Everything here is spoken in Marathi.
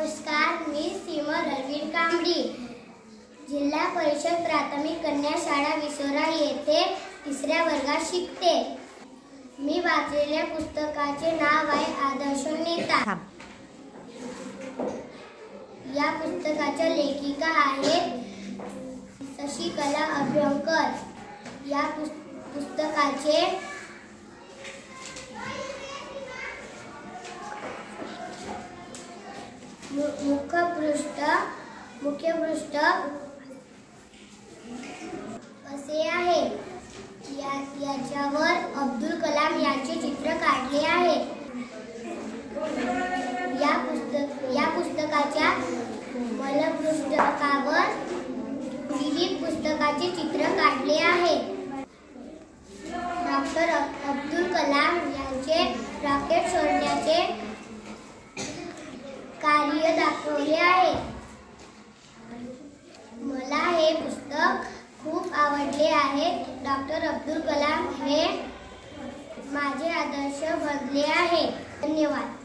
नमस्कार, मी सीमा रवींद्र कांबडी, जिल्हा परिषद प्राथमिक कन्या शाळा विसोरा येथे 3ऱ्या वर्गात शिकते। मी वाचलेल्या पुस्तकाचे नाव आहे आदर्श नेता। या पुस्तकाच्या लेखिका आहेत शशिकला अभ्यंकर। या पुस्तकाचे मुख्यपृष्ठ असे आहे। याच्यावर अब्दुल कलाम यांचे चित्र काढले आहे। या पुस्तकाच्या मलपृष्ठावर विविध पुस्तकाचे चित्र काढले आहे। डॉक्टर अब्दुल कलाम यांचे रॉकेट सोडण्याचे कार्य दाखवले आहे। मला हे पुस्तक खूप आवडले आहे। डॉक्टर अब्दुल कलाम हे माझे आदर्श बनले आहे। धन्यवाद।